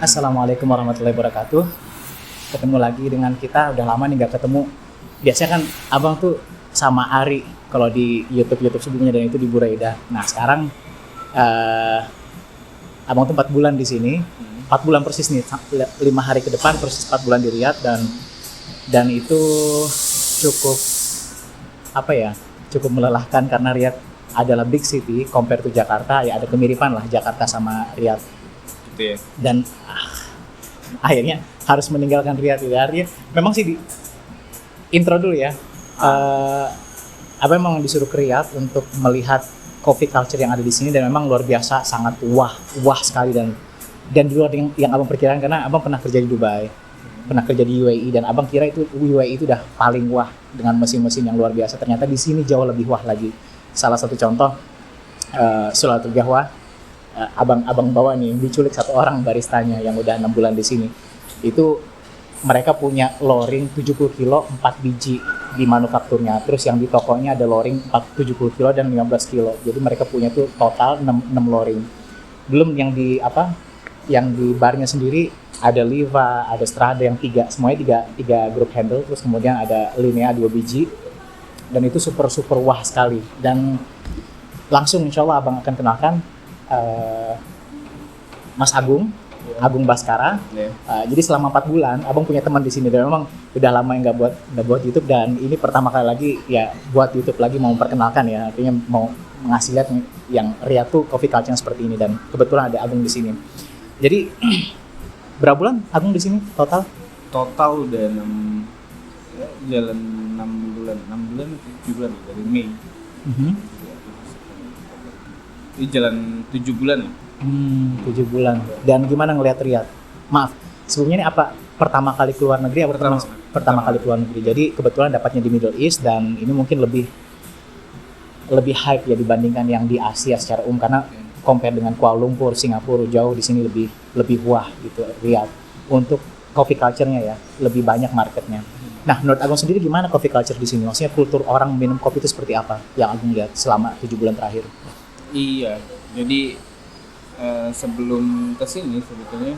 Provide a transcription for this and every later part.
Assalamualaikum warahmatullahi wabarakatuh. Ketemu lagi dengan kita, udah lama nih nggak ketemu. Biasanya kan abang tuh sama Ari kalau di YouTube sebelumnya, dan itu di Buraida. Nah sekarang abang tuh 4 bulan di sini, 4 bulan persis nih, 5 hari ke depan persis 4 bulan di Riyadh, dan itu cukup cukup melelahkan karena Riyadh adalah big city compare to Jakarta. Ya ada kemiripan lah Jakarta sama Riyadh Gitu ya. dan akhirnya harus meninggalkan Riyadh. Memang sih di intro dulu ya, memang disuruh ke Riyadh untuk melihat coffee culture yang ada di sini, dan memang luar biasa, sangat wah sekali, dan di luar yang abang perkirakan, karena abang pernah kerja di Dubai, pernah kerja di UAE, dan abang kira itu UAE itu udah paling wah dengan mesin-mesin yang luar biasa. Ternyata di sini jauh lebih wah lagi. Salah satu contoh, Sulalatul Qahwah, abang bawa nih, diculik satu orang baristanya yang udah 6 bulan di sini. Itu mereka punya loring 70 kilo 4 biji di manufakturnya, terus yang di tokonya ada loring 70 kilo dan 15 kilo. Jadi mereka punya tuh total 6 loring. Belum yang di barnya sendiri ada Liva, ada Strada yang semuanya tiga grup handle, terus kemudian ada Linea 2 biji, dan itu super wah sekali. Dan langsung insya Allah abang akan kenalkan Mas Agung Baskara. Jadi selama 4 bulan abang punya teman di sini, dan memang udah lama yang nggak buat YouTube, dan ini pertama kali lagi ya buat YouTube lagi, mau memperkenalkan ya, artinya mau ngasih lihat yang Riyadh tuh coffee culture seperti ini, dan kebetulan ada Agung di sini. Jadi berapa bulan Agung di sini total? Total udah 6 bulan 7 bulan dari Mei. Ini jalan 7 bulan ya. 7 bulan. Dan gimana ngelihat Riyadh? Maaf, sebelumnya ini apa pertama kali keluar negeri? Pertama kali keluar negeri. Jadi kebetulan dapatnya di Middle East, dan ini mungkin lebih hype ya dibandingkan yang di Asia secara umum, karena compare dengan Kuala Lumpur, Singapura, jauh di sini lebih wah gitu Riyadh. Untuk coffee culture-nya ya, lebih banyak marketnya. Nah, menurut Agung sendiri gimana coffee culture di sini? Maksudnya kultur orang minum kopi itu seperti apa yang Agung lihat selama 7 bulan terakhir? Iya, jadi sebelum kesini sebetulnya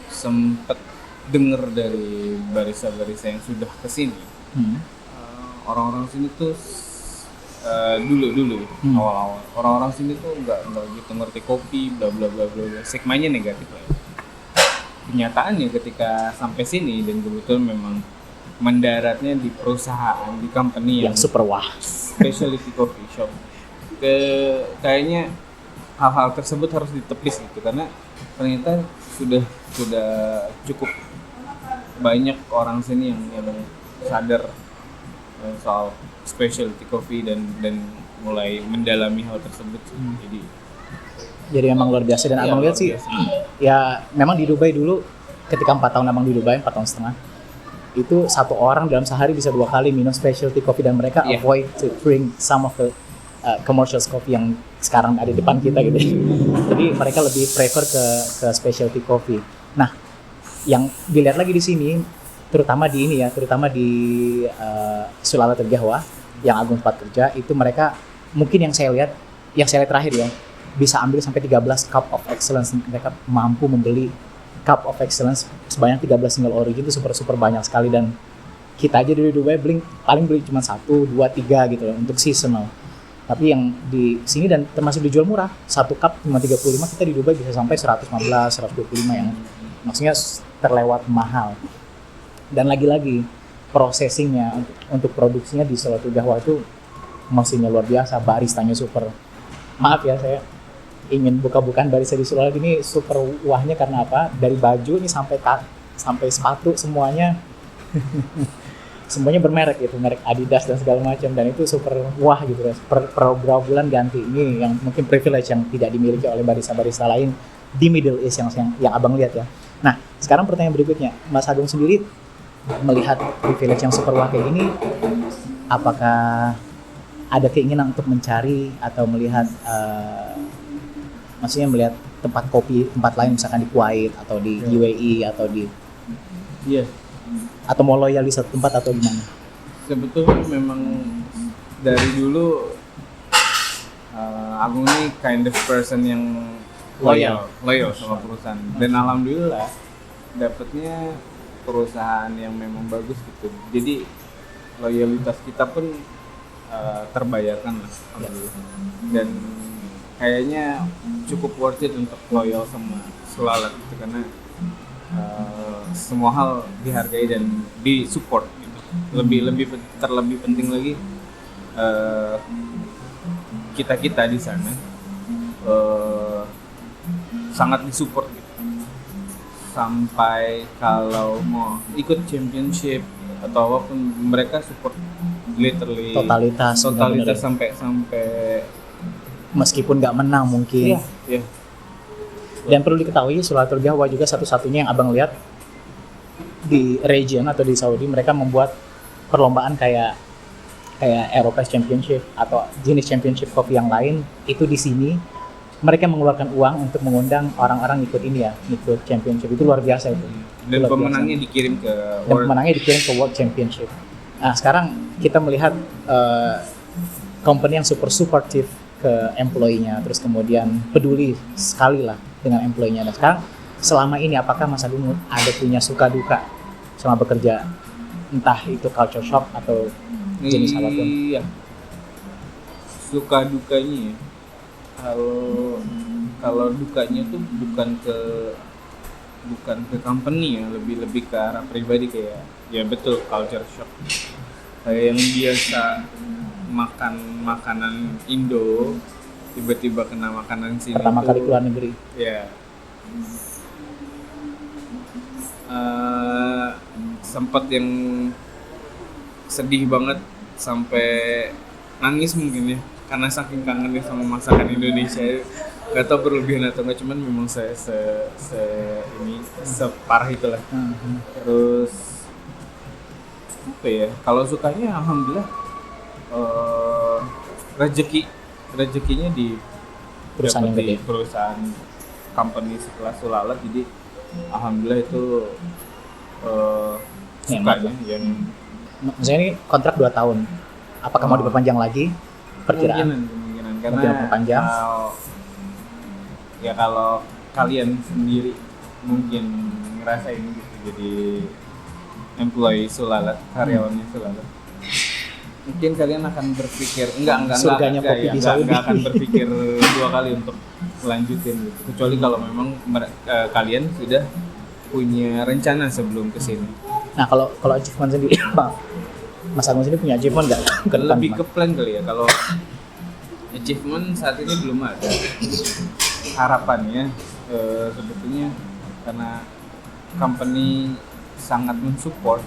sempat dengar dari barista-barista yang sudah kesini, orang-orang sini tuh dulu awal-awal orang-orang sini tuh nggak gitu ngerti kopi, bla bla bla bla, stigmanya negatif lah. Kenyataannya ketika sampai sini, dan kebetulan memang mendaratnya di perusahaan, di company yang super wah, specialty coffee shop, kayaknya hal-hal tersebut harus ditepis gitu, karena ternyata sudah cukup banyak orang sini yang sadar soal specialty coffee dan mulai mendalami hal tersebut. Jadi memang luar biasa. Dan abang lihat sih ya, memang di Dubai dulu ketika 4 tahun abang di Dubai, 4 tahun setengah, itu satu orang dalam sehari bisa 2 kali minum specialty coffee, dan mereka avoid to drink some of the commercial coffee yang sekarang ada di depan kita gitu. Jadi mereka lebih prefer ke specialty coffee. Nah, yang dilihat lagi di sini, terutama di Sulalatul Qahwah yang Agung tempat kerja, itu mereka mungkin yang saya lihat terakhir ya, bisa ambil sampai 13 cup of excellence. Mereka mampu membeli cup of excellence sebanyak 13 single origin, itu super banyak sekali. Dan kita aja dari Dubai paling beli cuma 1, 2, 3 gitu loh untuk seasonal. Tapi yang di sini, dan termasuk dijual murah, 1 cup cuma 35, kita di Dubai bisa sampai 115, 125, yang maksudnya terlewat mahal. Dan lagi-lagi processingnya untuk produksinya di Sulalatul Qahwah itu mesinnya luar biasa, baristanya super. Maaf ya, saya ingin buka-bukaan barista di Sulalatul ini super wahnya karena apa? Dari baju ini sampai sepatu semuanya semuanya bermerek gitu, merek Adidas dan segala macam, dan itu super wah gitu ya. Per beberapa bulan ganti. Ini yang mungkin privilege yang tidak dimiliki oleh barista-barista lain di Middle East yang abang lihat ya. Nah, sekarang pertanyaan berikutnya, Mas Agung sendiri melihat privilege yang super wah kayak gini, apakah ada keinginan untuk mencari atau melihat maksudnya melihat tempat kopi tempat lain, misalkan di Kuwait atau di UAE atau di atau mau loyal di satu tempat atau gimana? Sebetulnya memang dari dulu Agung ini kind of person yang loyal sama perusahaan. Dan alhamdulillah dapetnya perusahaan yang memang bagus gitu. Jadi loyalitas kita pun terbayarkan lah, alhamdulillah. Dan kayaknya cukup worth it untuk loyal sama Sulalat gitu, karena semua hal dihargai dan disupport gitu. Terlebih penting lagi kita di sana sangat disupport gitu. Sampai kalau mau ikut championship atau apapun mereka support literally Totalitas sampai meskipun nggak menang mungkin. Iya. Dan perlu diketahui Sulatul Gahwa juga satu-satunya yang abang lihat di region atau di Saudi, mereka membuat perlombaan kayak Eropa Championship atau jenis championship coffee yang lain itu di sini. Mereka mengeluarkan uang untuk mengundang orang-orang ikut ini ya, ikut championship. Itu luar biasa itu. Dan pemenangnya dikirim ke World Championship. Nah, sekarang kita melihat company yang super supportive ke employee-nya, terus kemudian peduli sekali lah dengan employee-nya. Dan sekarang selama ini apakah Mas Agung ada punya suka duka selama bekerja, entah itu culture shock atau jenis apapun? Iya. Suka dukanya ya. Kalau dukanya tuh bukan ke company ya, lebih ke arah pribadi, kayak ya betul culture shock. Kayak yang biasa makan makanan Indo tiba-tiba kena makanan sini Pertama kali keluar negeri. Ya. Sempat yang sedih banget sampai nangis mungkin ya, karena saking kangennya sama masakan Indonesia. Gak tau berlebihan atau enggak, cuman memang separah itulah. Terus apa ya, kalau sukanya alhamdulillah rezekinya di Perusahaan yang gede. perusahaan company setelah Sulalat, jadi alhamdulillah itu sukanya yang Maksudnya ini kontrak 2 tahun. Apakah mau diperpanjang lagi? Perkiraan. kemungkinan karena Mungkin diperpanjang. Kalau kalian sendiri mungkin ngerasain gitu jadi employee Sulalat, karyawannya Sulalat, mungkin kalian akan berpikir enggak akan berpikir 2 kali untuk melanjutin gitu. Kecuali kalau memang kalian sudah punya rencana sebelum kesini. Nah, kalau achievement sendiri, Mas Agung sendiri punya achievement nggak? Lebih ke plan kali ya. Kalau achievement saat ini belum ada. Harapannya sebetulnya karena company sangat mensupport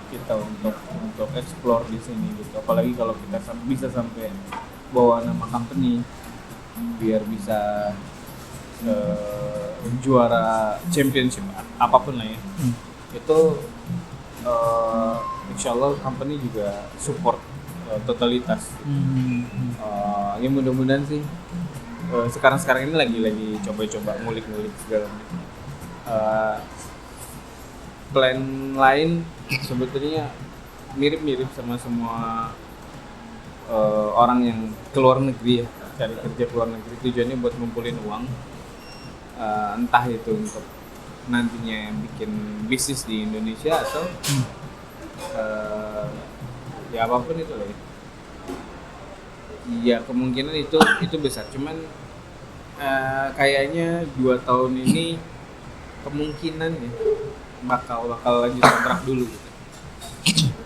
kita untuk explore di sini gitu. Apalagi kalau kita bisa sampai bawa nama company biar bisa juara championship apapun lah ya. Itu insya Allah company juga support totalitas. Ya mudah-mudahan sih sekarang ini lagi coba-coba ngulik-ngulik segala macam. Plan lain sebetulnya mirip-mirip sama semua orang yang keluar negeri ya, cari kerja keluar negeri, tujuannya buat ngumpulin uang, entah itu untuk nantinya bikin bisnis di Indonesia atau ya apapun itu lah ya. Ya kemungkinan itu besar, cuman kayaknya 2 tahun ini kemungkinan ya bakal lanjut kontrak dulu gitu.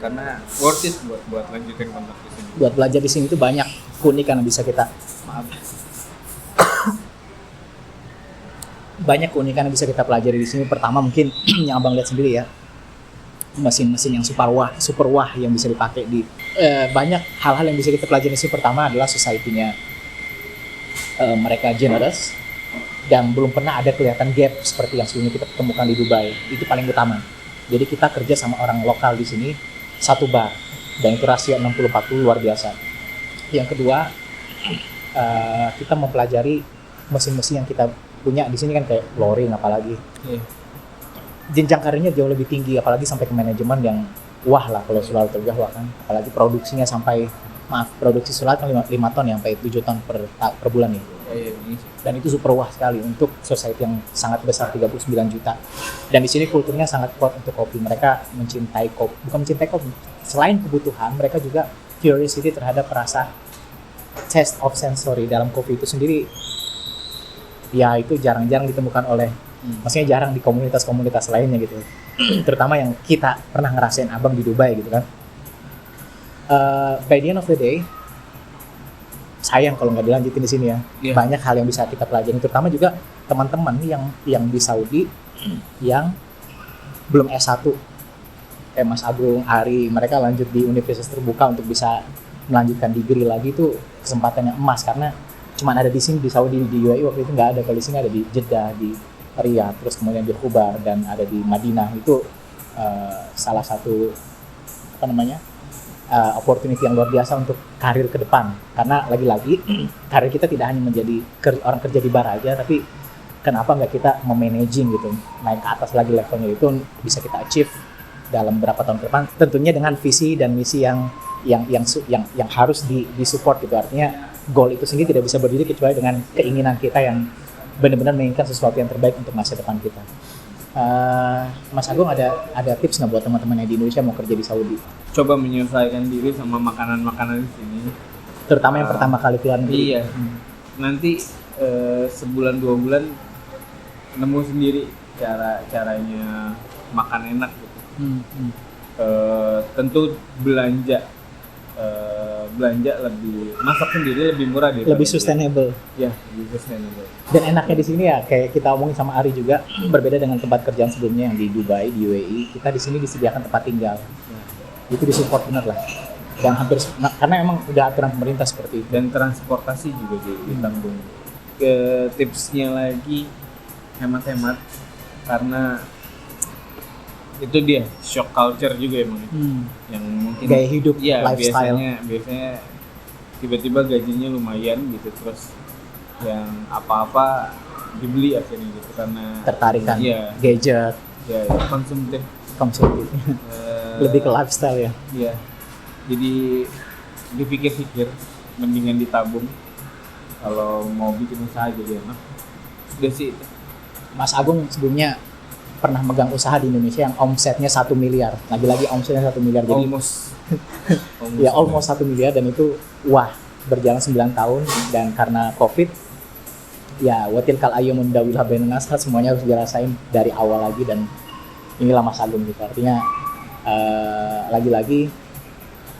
Karena worth it buat lanjutin kontrak di sini. Buat belajar di sini itu banyak keunikan yang bisa kita banyak keunikan yang bisa kita pelajari di sini. Pertama mungkin yang abang lihat sendiri ya, mesin-mesin yang super wah yang bisa dipakai di banyak hal-hal yang bisa kita pelajari di sini. Pertama adalah society-nya mereka generous dan belum pernah ada kelihatan gap seperti yang sebelumnya kita temukan di Dubai. Itu paling utama. Jadi kita kerja sama orang lokal di sini satu bar dan itu rasio 60-40 luar biasa. Yang kedua kita mempelajari mesin-mesin yang kita punya di sini kan kayak flooring apalagi. Jenjang karirnya jauh lebih tinggi, apalagi sampai ke manajemen yang wah lah kalau Sulatul Gahwa kan. Apalagi produksinya sampai produksi Sulat kan 5 ton ya, sampai 7 ton per bulan nih. Indonesia. Dan itu super wah sekali untuk society yang sangat besar 39 juta. Dan di sini kulturnya sangat kuat untuk kopi. Mereka mencintai kopi, bukan mencintai kopi. Selain kebutuhan, mereka juga curiosity terhadap rasa taste of sensory dalam kopi itu sendiri. Ya itu jarang-jarang ditemukan oleh, maksudnya jarang di komunitas-komunitas lainnya gitu. Terutama yang kita pernah ngerasain abang di Dubai gitu kan. By the end of the day, sayang kalau nggak dilanjutin di sini ya. Iya. Banyak hal yang bisa kita pelajari, terutama juga teman-teman yang di Saudi yang belum S1 kayak Mas Agung, Ari, mereka lanjut di universitas terbuka untuk bisa melanjutkan degree lagi, itu kesempatannya emas karena cuma ada di sini di Saudi, di UAE waktu itu nggak ada. Kalau di sini ada di Jeddah, di Riyadh, terus kemudian di Khubar, dan ada di Madinah. Itu salah satu opportunity yang luar biasa untuk karir ke depan, karena lagi-lagi karir kita tidak hanya menjadi orang kerja di bar aja, tapi kenapa nggak kita memanaging gitu, naik ke atas lagi levelnya, itu bisa kita achieve dalam beberapa tahun ke depan, tentunya dengan visi dan misi yang harus disupport gitu. Artinya goal itu sendiri tidak bisa berdiri kecuali dengan keinginan kita yang benar-benar menginginkan sesuatu yang terbaik untuk masa depan kita. Mas Agung ada tips nggak buat teman-teman yang di Indonesia mau kerja di Saudi? Coba menyesuaikan diri sama makanan-makanan di sini. Terutama yang pertama kali keluar negeri. Iya. Nanti sebulan 2 bulan nemu sendiri caranya makan enak gitu. Tentu belanja lebih, masak sendiri lebih murah deh. Lebih sustainable. Ya, lebih sustainable. Dan enaknya di sini ya, kayak kita omongin sama Ari juga, berbeda dengan tempat kerjaan sebelumnya yang di Dubai, di UAE, kita di sini disediakan tempat tinggal. Itu disupport bener lah. Dan karena emang udah aturan pemerintah seperti itu. Dan transportasi juga ditanggung. Tipsnya lagi, hemat-hemat, karena itu dia shock culture juga emang itu. Yang mungkin gaya hidup, ya, lifestyle. biasanya tiba-tiba gajinya lumayan gitu, terus yang apa-apa dibeli akhirnya gitu karena Tertarikan, iya, gadget, ya konsumtif. Lebih ke lifestyle ya. Iya. Jadi dipikir-pikir, mendingan ditabung. Kalau mau bikin usaha jadi enak. Sudah sih itu. Mas Agung sebelumnya pernah megang usaha di Indonesia yang omsetnya 1 miliar. Lagi-lagi omsetnya 1 miliar. Jadi almost 1 miliar, dan itu wah, berjalan 9 tahun, dan karena Covid ya watil kal ayyumun dawilah bainan nas, semuanya harus dirasain dari awal lagi, dan inilah Mas Agung gitu. Artinya lagi-lagi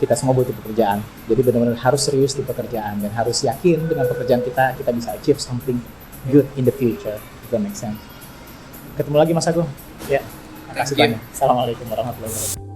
kita semua butuh pekerjaan. Jadi benar-benar harus serius di pekerjaan dan harus yakin dengan pekerjaan kita bisa achieve something good in the future. If that makes sense. Ketemu lagi Mas Agung. Ya. Terima kasih banyak. Assalamualaikum warahmatullahi wabarakatuh.